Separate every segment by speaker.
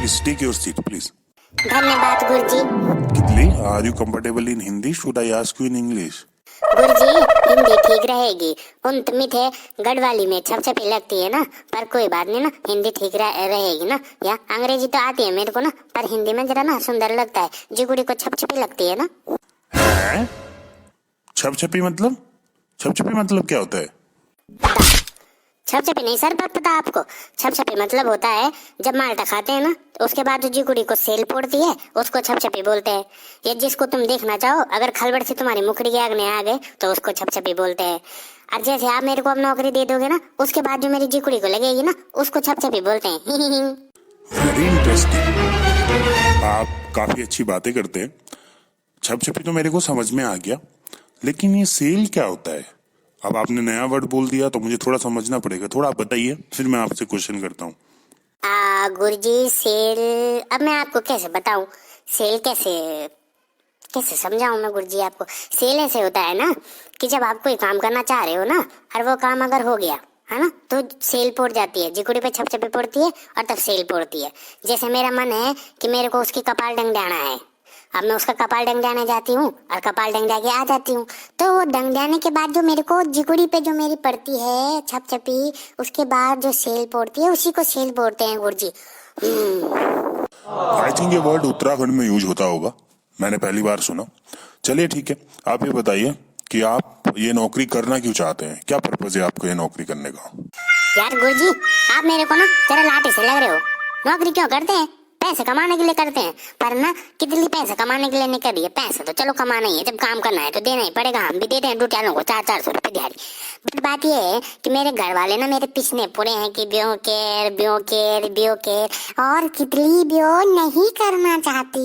Speaker 1: Please take your seat, please.
Speaker 2: धन्यवाद गुरुजी।
Speaker 1: Kitli, are you comfortable in Hindi? Should I ask you in English?
Speaker 2: गुरुजी हिंदी ठीक रहेगी। उन मीठे गढ़वाली में छपछपी लगती है ना, पर कोई बात नहीं ना, हिंदी ठीक रहेगी ना। या अंग्रेजी तो आती है मेरे को ना, पर हिंदी में जरा ना सुंदर लगता है। जिगुड़ी को छपछपी लगती है ना।
Speaker 1: हैं? छपछपी मतलब? छपछपी मतलब क्या होता है?
Speaker 2: छपछपी नहीं सर, पता आपको? छपछपी मतलब होता है जब माल्टा खाते हैं ना, तो उसके बाद जो जिगुड़ी को सेल फोड़ती है उसको छपछपी बोलते हैं। ये जिसको तुम देखना चाहो, अगर खलबड़ से तुम्हारी मुखड़ी के आगने आ गए तो उसको छपछपी बोलते हैं। और जैसे आप मेरे को अब नौकरी दे दोगे ना, उसके बाद जो मेरी जिगुड़ी को लगेगी ना, उसको छपछपी बोलते हैं।
Speaker 1: Very interesting. आप काफी अच्छी बातें करते हैं। छपछपी तो मेरे को समझ में आ गया, लेकिन ये सेल क्या होता है? अब आपने नया वर्ड बोल दिया तो मुझे थोड़ा समझना पड़ेगा। थोड़ा आप बताइए, फिर मैं आपसे क्वेश्चन करता हूँ।
Speaker 2: गुरुजी सेल, अब मैं आपको कैसे बताऊं? सेल कैसे कैसे समझाऊं मैं गुरुजी आपको? सेल ऐसे होता है ना कि जब आप कोई काम करना चाह रहे हो ना, और वो काम अगर हो गया है ना, तो सेल पोड़ जाती है, जिकुड़ी पे छपछपी पड़ती है और तब सेल पोड़ती है। जैसे मेरा मन है कि मेरे को उसकी कपाल डंडाना है, अब मैं उसका कपाल डंडाने जाती हूँ और कपाल डंडा के आ जाती हूँ, तो वो डंडाने के बाद जो मेरे को जिकुड़ी पे जो मेरी पड़ती है छपछपी, उसके बाद जो सेल पोड़ती है उसी को सेल बोलते हैं गुरुजी।
Speaker 1: आई थिंक ये वर्ड उत्तराखंड में यूज होता होगा, मैंने पहली बार सुना। चलिए ठीक है, आप ये बताइए कि आप ये नौकरी करना क्यों चाहते हैं? क्या पर्पज है आपको ये नौकरी करने का?
Speaker 2: यार गुरुजी आप मेरे को ना जरा लाटे से लग रहे हो। नौकरी क्यों करते हैं? पैसे कमाने के लिए करते हैं, पर ना कितनी पैसे कमाने के लिए नहीं करिए। पैसे तो चलो कमाना ही है, जब काम करना है तो देना ही पड़ेगा। हम भी देते हैं ड्यूटियालों को 400-400 रुपए दिहाड़ी। बट बात ये है कि मेरे घर वाले ना मेरे पीछे पड़े हैं कि ब्यो केयर और कितनी ब्यो नहीं करना चाहती,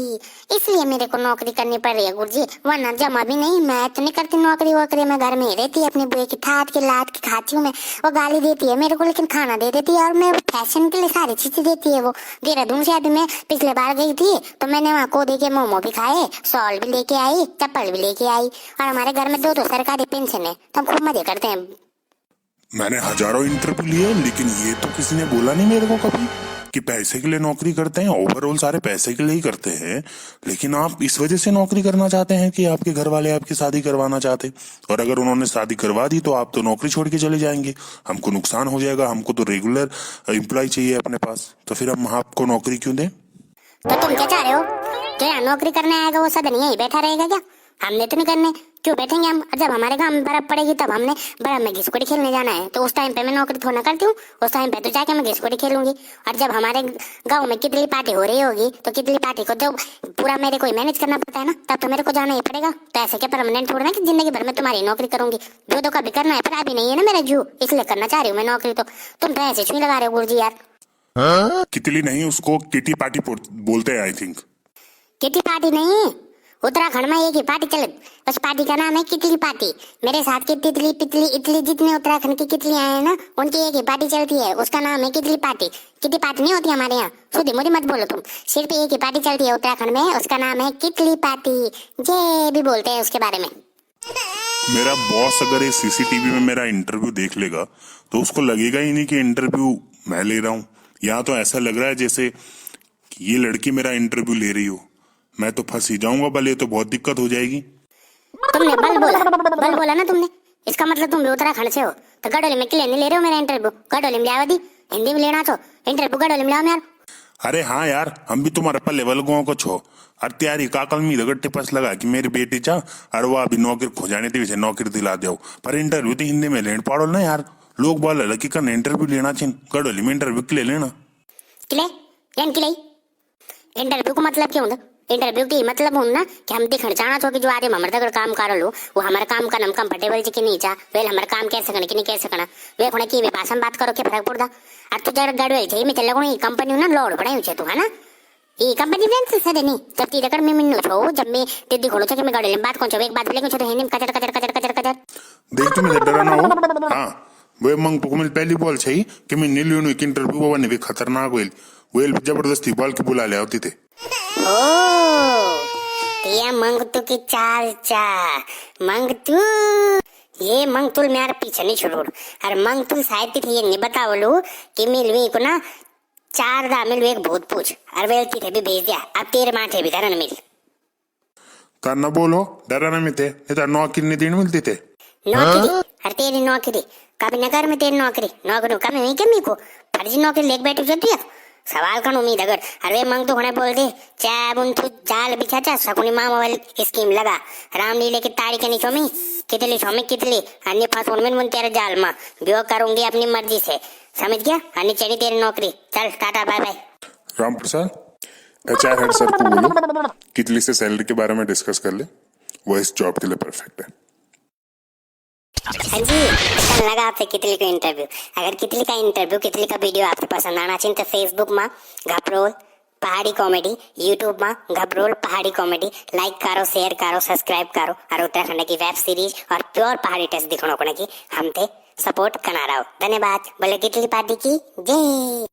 Speaker 2: इसलिए मेरे को नौकरी करनी पड़ रही है गुरुजी। वरना जमा भी नहीं, मैं तो नहीं करती नौकरी वोकरी, मैं घर में ही रहती है, अपनी बुए की ठाट के लात के खाती हूँ मैं। वो गाली देती है मेरे को, लेकिन खाना दे देती है, और मैं फैशन के लिए सारी चीजें देती है वो। देहरादून से अभी मैं पिछले बार गई थी तो मैंने वहाँ को देखे मोमो भी खाए, सॉल भी लेके आई, चप्पल भी लेके आई, और हमारे घर में 2 सरकारी पेंशन है, तो हम खूब मजे करते हैं।
Speaker 1: मैंने हजारों इंटरव्यू लिए, लेकिन ये तो किसी ने बोला नहीं मेरे को कभी कि पैसे के लिए नौकरी करते हैं। ओवरऑल सारे पैसे के लिए ही करते हैं, लेकिन आप इस वजह से नौकरी करना चाहते हैं कि आपके घर वाले आपकी शादी करवाना चाहते, और अगर उन्होंने शादी करवा दी तो आप तो नौकरी छोड़ के चले जाएंगे, हमको नुकसान हो जाएगा, हमको तो रेगुलर एम्प्लॉय चाहिए अपने पास, तो फिर हम आपको नौकरी क्यों दें?
Speaker 2: तो तुम क्या चाह रहे हो? जो यहाँ नौकरी करने आएगा वो सदन यहीं बैठा रहेगा क्या? हमने तो नहीं करने, क्यों बैठेंगे हम? जब हमारे गांव में बर्फ पड़ेगी तब हमने बर्फ में घिसकोटी खेलने जाना है, तो उस टाइम पे मैं नौकरी थोड़ा करती हूँ। उस टाइम पे तो जाके मैं घिसकोटी खेलूंगी। और जब हमारे गांव में कितली पार्टी हो रही होगी तो कितली पार्टी को तो पूरा मेरे को मैनेज करना पड़ता है ना, तब तो मेरे को जाना ही पड़ेगा। तो ऐसे क्या परमानेंट थोड़ा ना कि जिंदगी भर में तुम्हारी नौकरी करूंगी। जो तो कभी करना है, पर अभी नहीं है ना मेरा जू, इसलिए करना चाह रही हूँ मैं नौकरी। तो तुम तो ऐसे छुई लगा रहे हो गुरुजी यार।
Speaker 1: कितली नहीं, उसको किटी पार्टी बोलते हैं आई थिंक।
Speaker 2: कितली पार्टी नहीं, उत्तराखंड में एक ही पार्टी चले, उस पार्टी का नाम है कितली पार्टी। मेरे साथ की तितली पितली इतली जितने उत्तराखंड की कितलियां हैं ना, उनकी एक ही पार्टी चलती है, उसका नाम है कितली पार्टी। कितली पार्टी नहीं होती हमारे यहाँ, सुधी मुझे मत बोलो तुम। सिर्फ एक ही पार्टी चलती है उत्तराखंड में, उसका नाम है कितली पार्टी, जे भी बोलते हैं उसके बारे में।
Speaker 1: मेरा बॉस अगर ये सीसीटीवी में मेरा इंटरव्यू देख लेगा तो उसको लगेगा ही नहीं कि इंटरव्यू मैं ले रहा हूँ। यहाँ तो ऐसा लग रहा है जैसे कि ये लड़की मेरा इंटरव्यू ले रही हो। मैं तो फंस ही जाऊंगा, भले तो बहुत दिक्कत हो जाएगी।
Speaker 2: तुमने बल बोला ना तुमने, इसका मतलब तुम भी उत्तराखंड से हो। तो गडोली में क्लियर नहीं ले रहे हो मेरा इंटरव्यू? गडोली में लिया दी, हिंदी में लेना छो इंटरव्यू, गडोली में लाओ यार।
Speaker 1: अरे हाँ यार, हम भी तुम्हारे पल्ले वाले गाँव को छो, और त्यारी काकल मी रगट्टे पास लगा कि मेरी बेटी चा और वो अभी नौकरी खो जाने थी, नौकरी दिला दो, पर इंटरव्यू तो हिंदी में लेने पाड़ो ना यार। लोग बोल रहे कि करना इंटरव्यू लेना चाहिए, गडोली में इंटरव्यू के ले लेना।
Speaker 2: इंटरव्यू को मतलब क्यों होता? इंटरव्यू की मतलब हूं ना कि हम दिखण चाहना छो कि जो आदमी हमारे तक काम कर लो वो हमारे काम का नाम कंफर्टेबल जी की नहीं चा, वेल हमारे काम कैसे सकना कि नहीं कैसे सकना, वे कोने की भाषा में बात करो क्या फर्क पड़ता? और तो जर गड़वे छे मैं चले कोई कंपनी ना लोड पड़ाई छे तू है ना, ये कंपनी फ्रेंड्स से नहीं जब ती रकड़ में मिन्नो छो, जब मैं दीदी खोलो छे कि मैं गड़ले बात कोन छो, एक बात बोले छो तो हिंदी में कचर कचर कचर कचर कचर
Speaker 1: देख तुम डरा ना हो। हाँ वे मंग को मिल पहली बोल छई कि मैं नीलियो नो इंटरव्यू वो ने भी खतरनाक वेल जबरदस्ती बोल के बुला ले आती थे।
Speaker 2: ओ ये मंगतू की चाल चा मंगतू, ये मंगतुल मेरे पीछे नहीं छोड़ो। और मंगतुल शायद थी ये नहीं बतावलू कि मिलवी को ना 4 दा मिल एक भूत पूछ और वेलती थे भी भेज दिया। अब तेरे माथे भी धरन मिल
Speaker 1: करना बोलो डराना में थे नहीं तो नौकरी नहीं दिन मिलती थे।
Speaker 2: नौकरी अरे तेरी नौकरी कभी नगर में तेरी नौकरी नौकरी कमी हुई कमी को फर्जी नौकरी लेके बैठे जो दिया सवाल कन उम्मीद अगर अरे मंग तो होने बोल दे चाय बुन तू जाल बिछा चा सकुनी माँ मोबाइल स्कीम लगा रामलीले की तारीख नहीं छोमी कितली अन्य फंसोन में मुन तेरे जाल माँ ब्यो करूंगी अपनी मर्जी से समझ गया अन्य चली तेरी नौकरी चल tata bye bye.
Speaker 1: Ram Prasad HR head sir को बोलो कितली से सैलरी के बारे में डिस्कस कर ले, वो इस जॉब के लिए परफेक्ट है।
Speaker 2: हाँ जी कल लगा आपसे कितली का इंटरव्यू। अगर कितली का इंटरव्यू कितली का वीडियो आपको पसंद आना चाहिए तो फेसबुक में घबरोल पहाड़ी कॉमेडी, यूट्यूब में घबरोल पहाड़ी कॉमेडी लाइक करो शेयर करो सब्सक्राइब करो और उत्तराखंड की वेब सीरीज और प्योर पहाड़ी टेस्ट दिखने को की हम थे सपोर्ट करना रहो। धन्यवाद। बोले कितली पार्टी की जय।